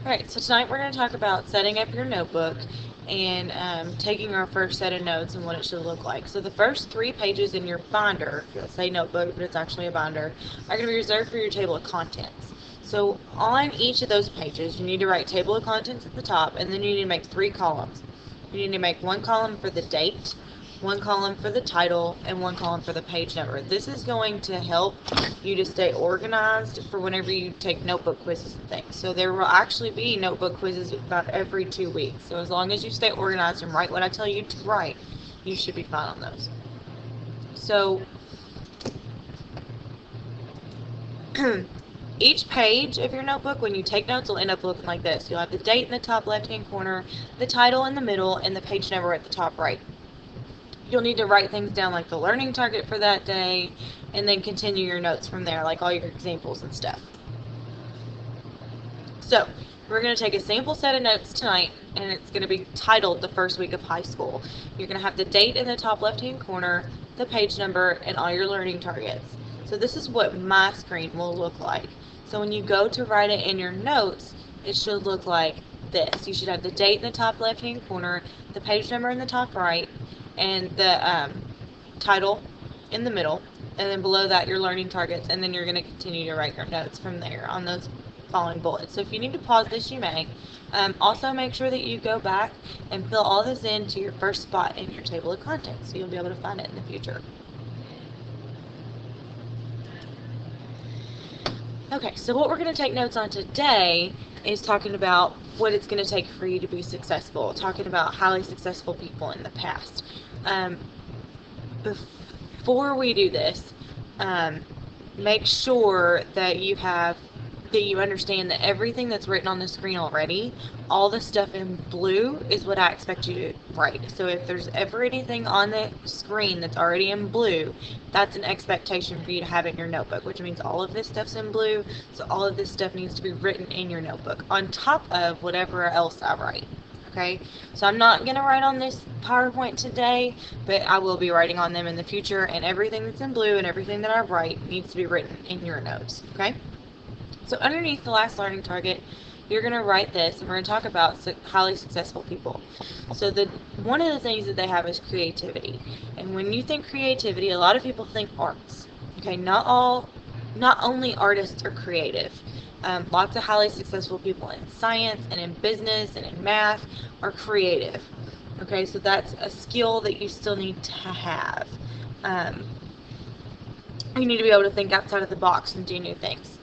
Alright, so tonight we're going to talk about setting up your notebook and taking our first set of notes and what it should look like. So the first 3 pages in your binder, you'll say notebook, but it's actually a binder, are going to be reserved for your table of contents. So on each of those pages, you need to write table of contents at the top, and then you need to make 3 columns. You need to make 1 column for the date, 1 column for the title, and 1 column for the page number. This is going to help you to stay organized for whenever you take notebook quizzes and things. So there will actually be notebook quizzes about every 2 weeks. So as long as you stay organized and write what I tell you to write, you should be fine on those. So each page of your notebook, when you take notes, will end up looking like this. You'll have the date in the top left-hand corner, the title in the middle, and the page number at the top right. You'll need to write things down like the learning target for that day, and then continue your notes from there, like all your examples and stuff. So, we're going to take a sample set of notes tonight, and it's going to be titled The First Week of High School. You're going to have the date in the top left-hand corner, the page number, and all your learning targets. So this is what my screen will look like. So when you go to write it in your notes, it should look like this. You should have the date in the top left-hand corner, the page number in the top right, and the title in the middle, and then below that your learning targets, and then you're going to continue to write your notes from there on those following bullets. So if you need to pause this, you may. Also make sure that you go back and fill all this into your first spot in your table of contents, so you'll be able to find it in the future. Okay, so what we're going to take notes on today is talking about what it's going to take for you to be successful, talking about highly successful people in the past. Before we do this, make sure that you understand that everything that's written on the screen already, all the stuff in blue is what I expect you to write. So if there's ever anything on the screen that's already in blue, that's an expectation for you to have in your notebook, which means all of this stuff's in blue, so all of this stuff needs to be written in your notebook on top of whatever else I write. Okay, so I'm not going to write on this PowerPoint today, but I will be writing on them in the future, and everything that's in blue and everything that I write needs to be written in your notes. Okay, so underneath the last learning target, you're going to write this, and we're going to talk about highly successful people. So one of the things that they have is creativity, and when you think creativity, a lot of people think arts. Okay, not only artists are creative. Lots of highly successful people in science and in business and in math are creative. Okay, so that's a skill that you still need to have. You need to be able to think outside of the box and do new things.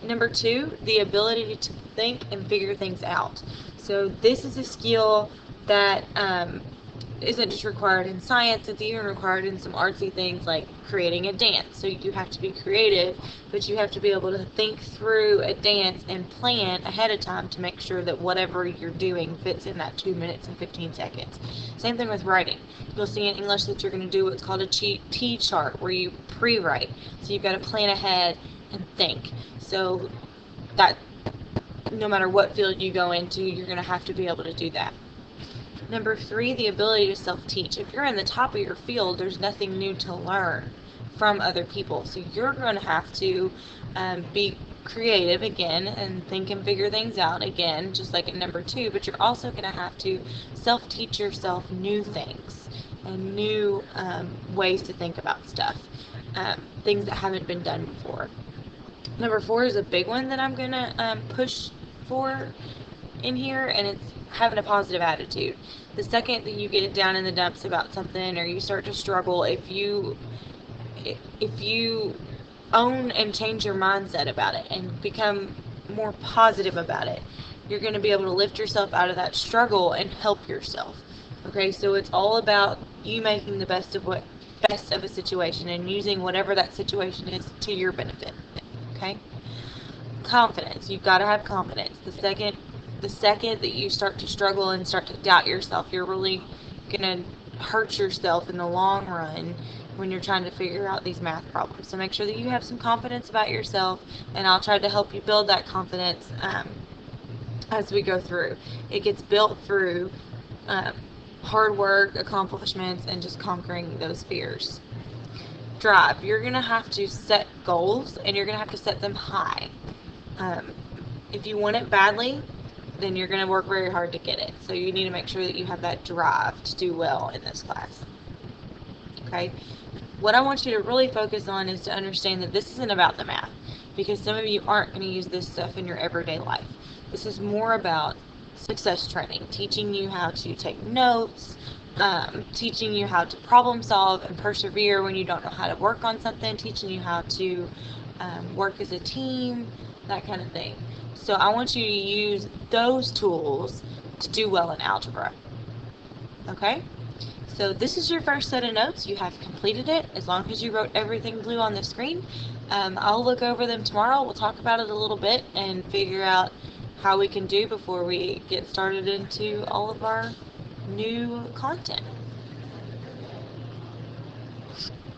Number 2, the ability to think and figure things out. So this is a skill that isn't just required in science, it's even required in some artsy things like creating a dance. So you have to be creative, but you have to be able to think through a dance and plan ahead of time to make sure that whatever you're doing fits in that 2 minutes and 15 seconds. Same thing with writing. You'll see in English that you're going to do what's called a T chart, where you pre-write. So you've got to plan ahead and think. So that no matter what field you go into, you're going to have to be able to do that. Number 3, the ability to self-teach. If you're in the top of your field, there's nothing new to learn from other people. So you're going to have to be creative again and think and figure things out again, just like in number 2, but you're also going to have to self-teach yourself new things and new ways to think about stuff, things that haven't been done before. Number 4 is a big one that I'm going to push for in here, and it's having a positive attitude. The second that you get down in the dumps about something, or you start to struggle, if you own and change your mindset about it and become more positive about it, you're going to be able to lift yourself out of that struggle and help yourself. Okay, so it's all about you making the best of a situation and using whatever that situation is to your benefit. Okay? Confidence. You've got to have confidence. The second that you start to struggle and start to doubt yourself, you're really going to hurt yourself in the long run when you're trying to figure out these math problems. So make sure that you have some confidence about yourself, and I'll try to help you build that confidence as we go through. It gets built through hard work, accomplishments, and just conquering those fears. Drive. You're going to have to set goals, and you're going to have to set them high. If you want it badly, then you're going to work very hard to get it. So you need to make sure that you have that drive to do well in this class. Okay? What I want you to really focus on is to understand that this isn't about the math, because some of you aren't going to use this stuff in your everyday life. This is more about success training, teaching you how to take notes, teaching you how to problem solve and persevere when you don't know how to work on something, teaching you how to work as a team, that kind of thing. So I want you to use those tools to do well in algebra. Okay? So this is your first set of notes. You have completed it as long as you wrote everything blue on the screen. I'll look over them tomorrow. We'll talk about it a little bit and figure out how we can do before we get started into all of our new content.